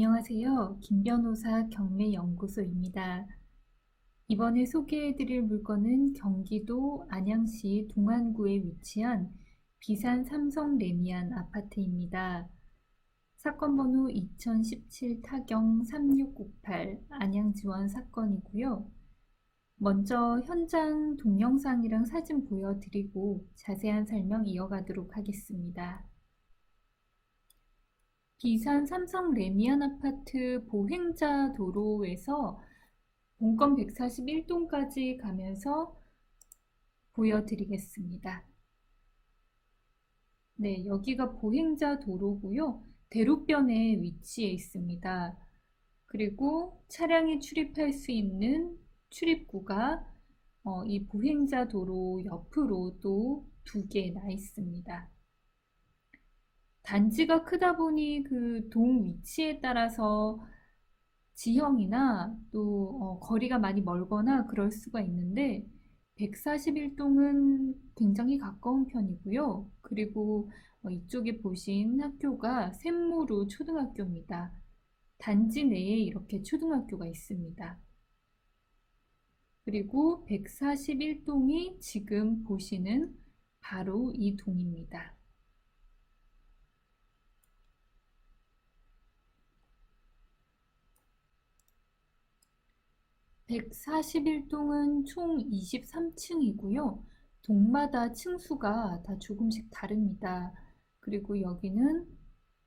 안녕하세요. 김변호사 경매연구소입니다. 이번에 소개해드릴 물건은 경기도 안양시 동안구에 위치한 비산 삼성 레미안 아파트입니다. 사건 번호 2017 타경 3698 안양지원 사건이고요. 먼저 현장 동영상이랑 사진 보여드리고 자세한 설명 이어가도록 하겠습니다. 비산 삼성 레미안 아파트 보행자 도로에서 본건 141동까지 가면서 보여드리겠습니다. 네, 여기가 보행자 도로고요. 대로변에 위치해 있습니다. 그리고 차량이 출입할 수 있는 출입구가 이 보행자 도로 옆으로 또 2개 나 있습니다. 단지가 크다 보니 그 동 위치에 따라서 지형이나 또 거리가 많이 멀거나 그럴 수가 있는데 141동은 굉장히 가까운 편이고요. 그리고 이쪽에 보신 학교가 샘무루 초등학교입니다. 단지 내에 이렇게 초등학교가 있습니다. 그리고 141동이 지금 보시는 바로 이 동입니다. 141동은 총 23층이고요. 동마다 층수가 다 조금씩 다릅니다. 그리고 여기는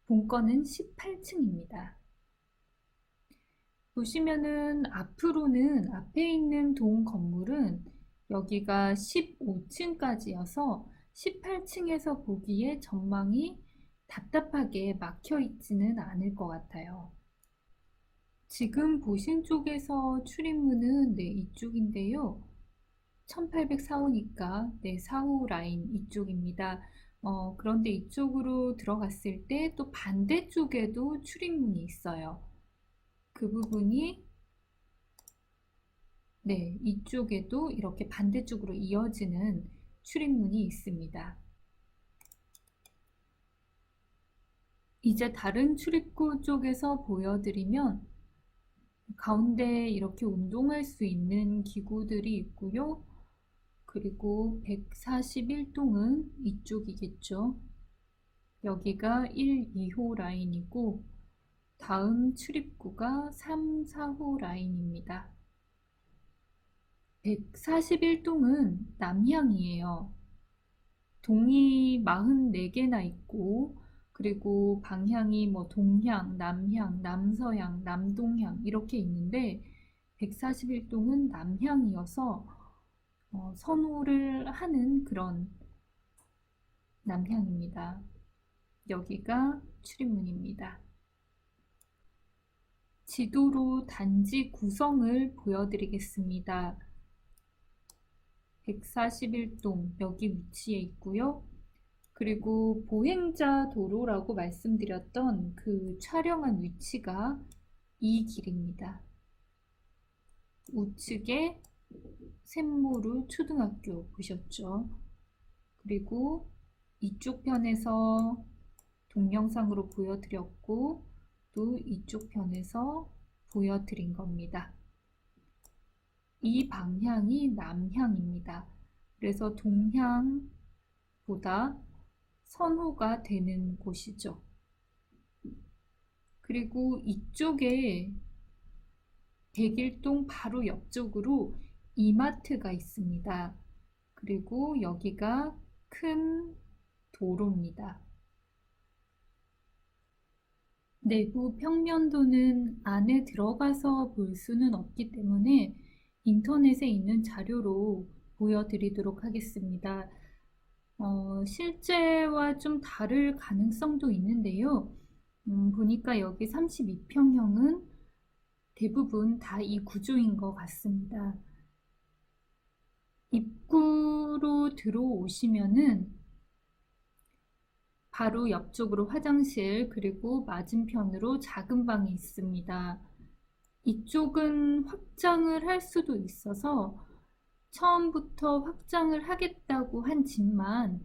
본건은 18층입니다. 보시면은 앞으로는 앞에 있는 동 건물은 여기가 15층까지여서 18층에서 보기에 전망이 답답하게 막혀 있지는 않을 것 같아요. 지금 보신 쪽에서 출입문은 이쪽인데요. 1804호니까 4호 라인 이쪽입니다. 그런데 이쪽으로 들어갔을 때 또 반대쪽에도 출입문이 있어요. 그 부분이 이쪽에도 이렇게 반대쪽으로 이어지는 출입문이 있습니다. 이제 다른 출입구 쪽에서 보여드리면 가운데 이렇게 운동할 수 있는 기구들이 있고요. 그리고 141동은 이쪽이겠죠. 여기가 1, 2호 라인이고 다음 출입구가 3, 4호 라인입니다. 141동은 남향이에요. 동이 44개나 있고 그리고 방향이 동향, 남향, 남서향, 남동향 이렇게 있는데 141동은 남향이어서 선호를 하는 그런 남향입니다. 여기가 출입문입니다. 지도로 단지 구성을 보여드리겠습니다. 141동 여기 위치해 있고요. 그리고 보행자 도로라고 말씀드렸던 그 촬영한 위치가 이 길입니다. 우측에 샘무루 초등학교 보셨죠? 그리고 이쪽 편에서 동영상으로 보여드렸고 또 이쪽 편에서 보여드린 겁니다. 이 방향이 남향입니다. 그래서 동향보다 선호가 되는 곳이죠. 그리고 이쪽에 101동 바로 옆쪽으로 이마트가 있습니다. 그리고 여기가 큰 도로입니다. 내부 평면도는 안에 들어가서 볼 수는 없기 때문에 인터넷에 있는 자료로 보여드리도록 하겠습니다. 실제와 좀 다를 가능성도 있는데요. 보니까 여기 32평형은 대부분 다 이 구조인 것 같습니다. 입구로 들어오시면은 바로 옆쪽으로 화장실 그리고 맞은편으로 작은 방이 있습니다. 이쪽은 확장을 할 수도 있어서 처음부터 확장을 하겠다고 한 집만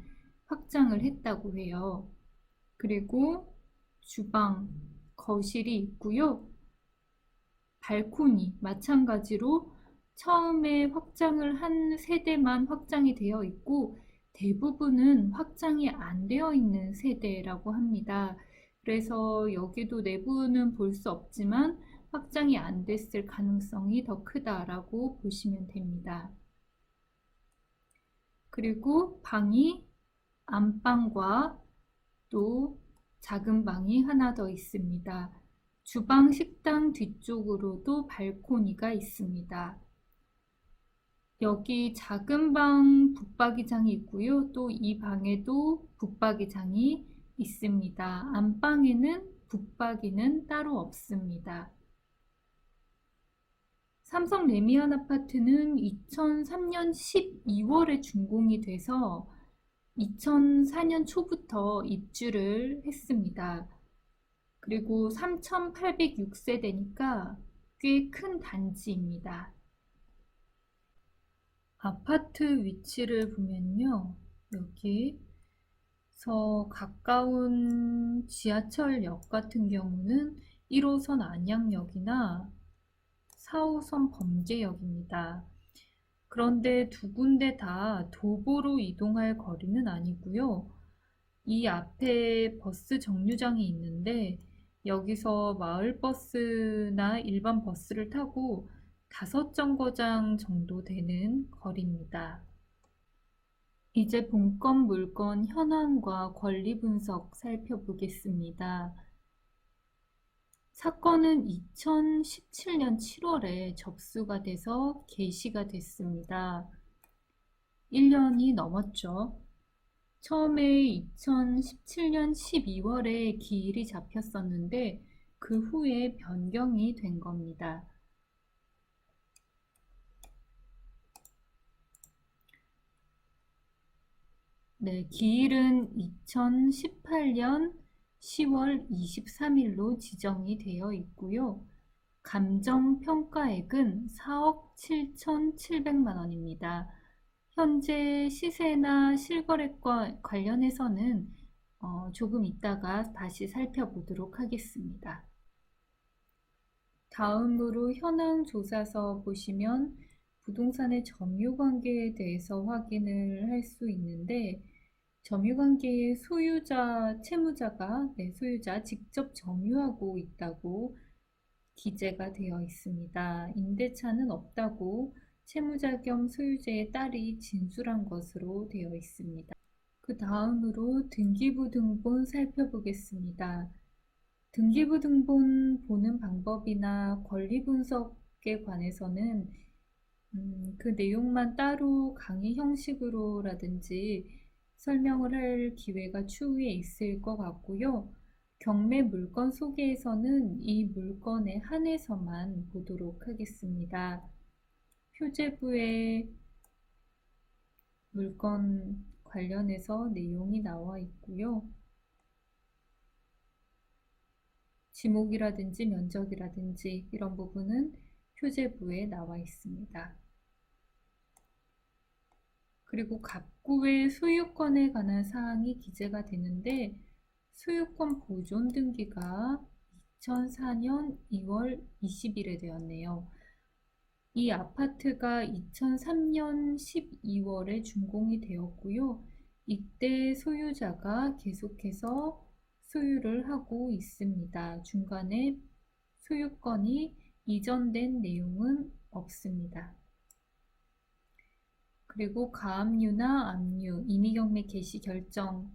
확장을 했다고 해요. 그리고 주방, 거실이 있고요. 발코니 마찬가지로 처음에 확장을 한 세대만 확장이 되어 있고 대부분은 확장이 안 되어 있는 세대라고 합니다. 그래서 여기도 내부는 볼 수 없지만 확장이 안 됐을 가능성이 더 크다라고 보시면 됩니다. 그리고 방이 안방과 또 작은 방이 하나 더 있습니다. 주방, 식당 뒤쪽으로도 발코니가 있습니다. 여기 작은 방 붙박이장이 있고요. 또 이 방에도 붙박이장이 있습니다. 안방에는 붙박이는 따로 없습니다. 삼성 레미안 아파트는 2003년 12월에 준공이 돼서 2004년 초부터 입주를 했습니다. 그리고 3,806세대니까 꽤 큰 단지입니다. 아파트 위치를 보면요. 여기서 가까운 지하철역 같은 경우는 1호선 안양역이나 4호선 범죄역입니다. 그런데 두 군데 다 도보로 이동할 거리는 아니고요. 이 앞에 버스 정류장이 있는데 여기서 마을버스나 일반 버스를 타고 5정거장 정도 되는 거리입니다. 이제 본건 물건 현황과 권리 분석 살펴보겠습니다. 사건은 2017년 7월에 접수가 돼서 게시가 됐습니다. 1년이 넘었죠. 처음에 2017년 12월에 기일이 잡혔었는데 그 후에 변경이 된 겁니다. 네, 기일은 2018년 10월 23일로 지정이 되어 있고요. 감정평가액은 4억 7,700만 원입니다. 현재 시세나 실거래과 관련해서는 조금 이따가 다시 살펴보도록 하겠습니다. 다음으로 현황 조사서 보시면 부동산의 점유관계에 대해서 확인을 할 수 있는데 점유관계의 소유자, 채무자가 소유자 직접 점유하고 있다고 기재가 되어 있습니다. 임대차는 없다고 채무자 겸 소유자의 딸이 진술한 것으로 되어 있습니다. 그 다음으로 등기부 등본 살펴보겠습니다. 등기부 등본 보는 방법이나 권리 분석에 관해서는 그 내용만 따로 강의 형식으로라든지 설명을 할 기회가 추후에 있을 것 같고요. 경매 물건 소개에서는 이 물건에 한해서만 보도록 하겠습니다. 표제부에 물건 관련해서 내용이 나와 있고요. 지목이라든지 면적이라든지 이런 부분은 표제부에 나와 있습니다. 그리고 갑구의 소유권에 관한 사항이 기재가 되는데 소유권 보존 등기가 2004년 2월 20일에 되었네요. 이 아파트가 2003년 12월에 준공이 되었고요. 이때 소유자가 계속해서 소유를 하고 있습니다. 중간에 소유권이 이전된 내용은 없습니다. 그리고 가압류나 압류, 임의경매 개시 결정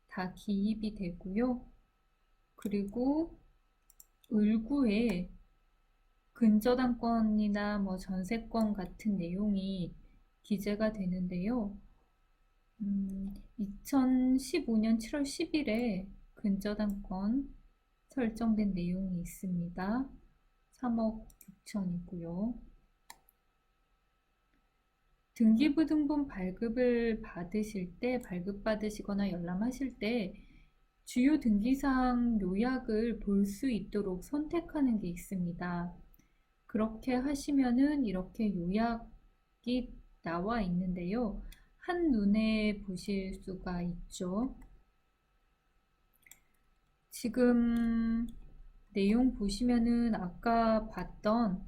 다 기입이 되고요. 그리고 을구에 근저당권이나 전세권 같은 내용이 기재가 되는데요. 2015년 7월 10일에 근저당권 설정된 내용이 있습니다. 3억 6천이고요. 등기부 등본 발급을 받으실 때, 발급받으시거나 열람하실 때 주요 등기사항 요약을 볼 수 있도록 선택하는 게 있습니다. 그렇게 하시면은 이렇게 요약이 나와 있는데요. 한눈에 보실 수가 있죠. 지금 내용 보시면은 아까 봤던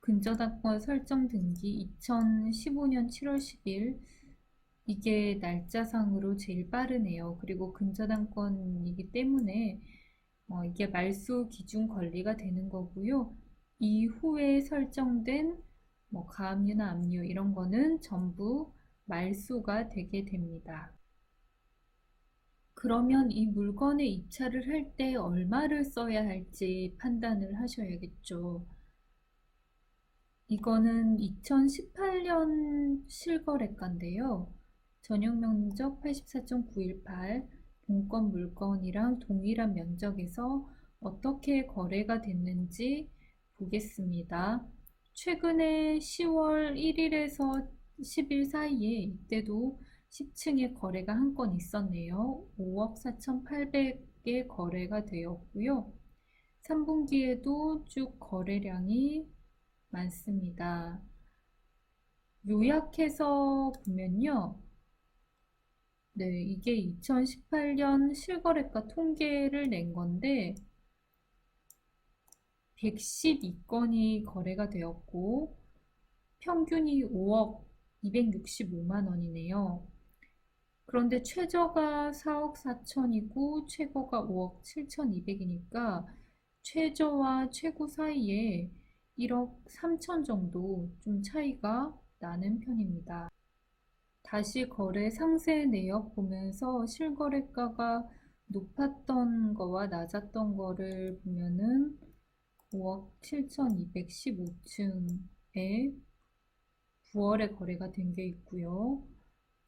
근저당권 설정 등기 2015년 7월 10일 이게 날짜상으로 제일 빠르네요. 그리고 근저당권이기 때문에 이게 말소 기준 권리가 되는 거고요. 이후에 설정된 가압류나 압류 이런 거는 전부 말소가 되게 됩니다. 그러면 이 물건의 입찰을 할 때 얼마를 써야 할지 판단을 하셔야겠죠. 이거는 2018년 실거래가인데요. 전용 면적 84.918, 본건 물건이랑 동일한 면적에서 어떻게 거래가 됐는지 보겠습니다. 최근에 10월 1일에서 10일 사이에 이때도 10층에 거래가 한 건 있었네요. 5억 4,800개 거래가 되었고요. 3분기에도 쭉 거래량이 많습니다. 요약해서 보면요. 네, 이게 2018년 실거래가 통계를 낸 건데 112건이 거래가 되었고 평균이 5억 265만 원이네요. 그런데 최저가 4억 4천이고 최고가 5억 7,200이니까 최저와 최고 사이에 1억 3천 정도 좀 차이가 나는 편입니다. 다시 거래 상세 내역 보면서 실거래가가 높았던 거와 낮았던 거를 보면은 5억 7,215층에 9월에 거래가 된 게 있고요.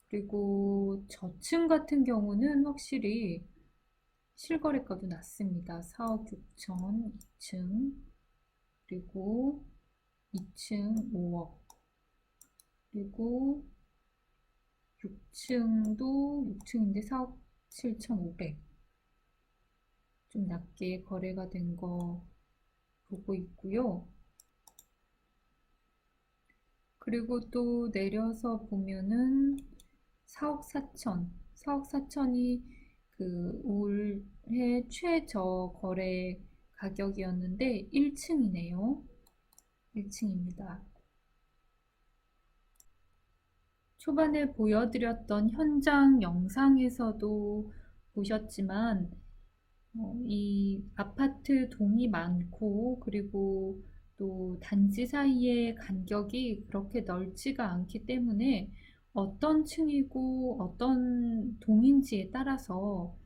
그리고 저층 같은 경우는 확실히 실거래가도 낮습니다. 4억 6천 2층, 그리고 2층 5억, 그리고 6층도 6층인데 4억 7,500. 좀 낮게 거래가 된 거 보고 있고요. 그리고 또 내려서 보면은 4억 4천, 4억 4천이 그 올해 최저 거래 가격이었는데 1층이네요. 1층입니다. 초반에 보여드렸던 현장 영상에서도 보셨지만 이 아파트 동이 많고 그리고 또 단지 사이의 간격이 그렇게 넓지가 않기 때문에 어떤 층이고 어떤 동인지에 따라서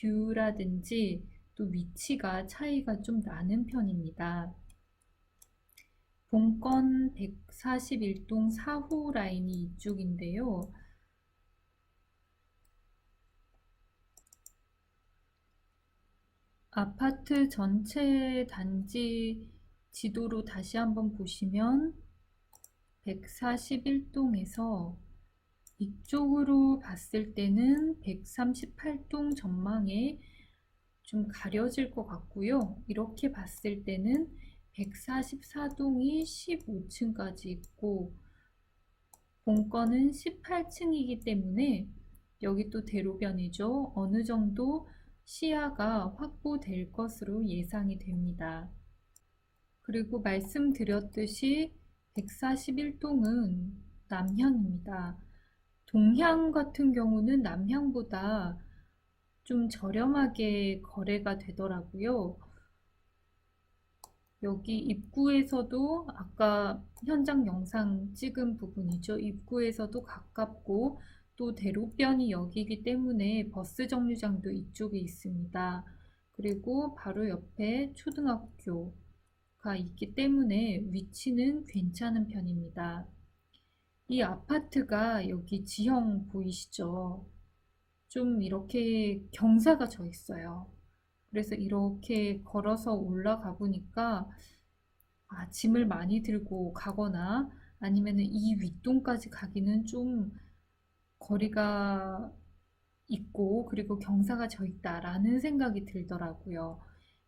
뷰라든지 또 위치가 차이가 좀 나는 편입니다. 본건 141동 4호 라인이 이쪽인데요. 아파트 전체 단지 지도로 다시 한번 보시면 141동에서 이쪽으로 봤을 때는 138동 전망에 좀 가려질 것 같고요. 이렇게 봤을 때는 144동이 15층까지 있고 본건은 18층이기 때문에 여기 또 대로변이죠. 어느 정도 시야가 확보될 것으로 예상이 됩니다. 그리고 말씀드렸듯이 141동은 남향입니다. 동향 같은 경우는 남향보다 좀 저렴하게 거래가 되더라고요. 여기 입구에서도 아까 현장 영상 찍은 부분이죠. 입구에서도 가깝고 또 대로변이 여기이기 때문에 버스 정류장도 이쪽에 있습니다. 그리고 바로 옆에 초등학교가 있기 때문에 위치는 괜찮은 편입니다. 이 아파트가 여기 지형 보이시죠? 좀 이렇게 경사가 져 있어요. 그래서 이렇게 걸어서 올라가 보니까 짐을 많이 들고 가거나 아니면은 이 윗동까지 가기는 좀 거리가 있고 그리고 경사가 져 있다라는 생각이 들더라고요.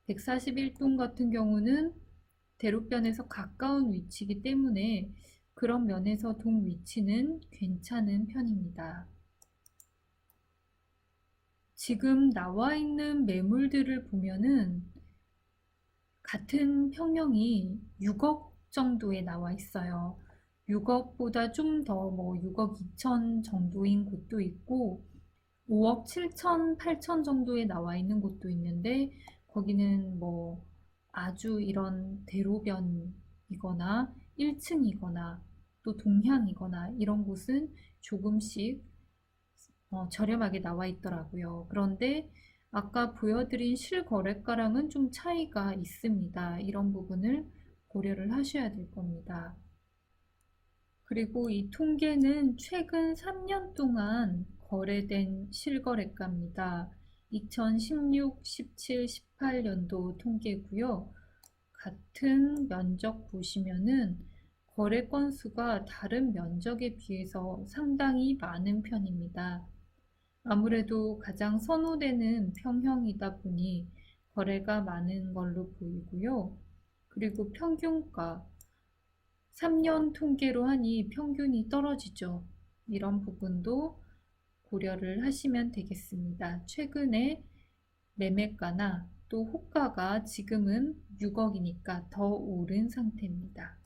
141동 같은 경우는 대로변에서 가까운 위치이기 때문에 그런 면에서 동 위치는 괜찮은 편입니다. 지금 나와 있는 매물들을 보면은 같은 평형이 6억 정도에 나와 있어요. 6억보다 좀 더 6억 2천 정도인 곳도 있고 5억 7천, 8천 정도에 나와 있는 곳도 있는데 거기는 아주 이런 대로변이거나 1층이거나 또 동향이거나 이런 곳은 조금씩 저렴하게 나와 있더라고요. 그런데 아까 보여드린 실거래가랑은 좀 차이가 있습니다. 이런 부분을 고려를 하셔야 될 겁니다. 그리고 이 통계는 최근 3년 동안 거래된 실거래가입니다. 2016, 17, 18년도 통계고요. 같은 면적 보시면은 거래 건수가 다른 면적에 비해서 상당히 많은 편입니다. 아무래도 가장 선호되는 평형이다 보니 거래가 많은 걸로 보이고요. 그리고 평균가, 3년 통계로 하니 평균이 떨어지죠. 이런 부분도 고려를 하시면 되겠습니다. 최근에 매매가나 또 호가가 지금은 6억이니까 더 오른 상태입니다.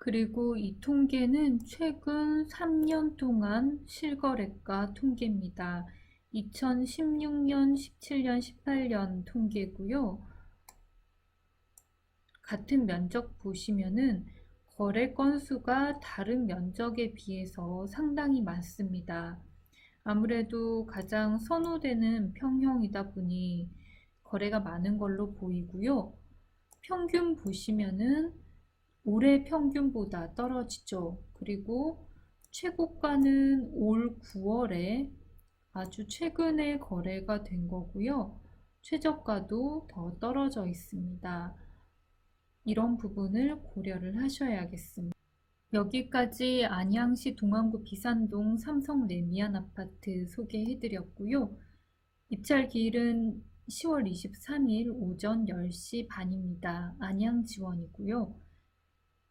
그리고 이 통계는 최근 3년 동안 실거래가 통계입니다. 2016년, 17년, 18년 통계고요. 같은 면적 보시면은 거래 건수가 다른 면적에 비해서 상당히 많습니다. 아무래도 가장 선호되는 평형이다 보니 거래가 많은 걸로 보이고요. 평균 보시면은 올해 평균보다 떨어지죠. 그리고 최고가는 올 9월에 아주 최근에 거래가 된 거고요. 최저가도 더 떨어져 있습니다. 이런 부분을 고려를 하셔야겠습니다. 여기까지 안양시 동안구 비산동 삼성 레미안 아파트 소개해드렸고요. 입찰 기일은 10월 23일 오전 10시 반입니다. 안양 지원이고요.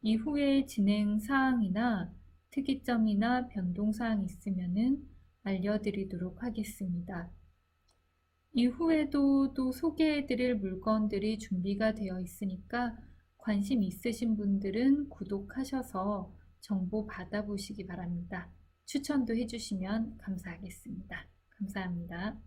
이후에 진행 사항이나 특이점이나 변동 사항 있으면은 알려드리도록 하겠습니다. 이후에도 또 소개해드릴 물건들이 준비가 되어 있으니까 관심 있으신 분들은 구독하셔서 정보 받아보시기 바랍니다. 추천도 해주시면 감사하겠습니다. 감사합니다.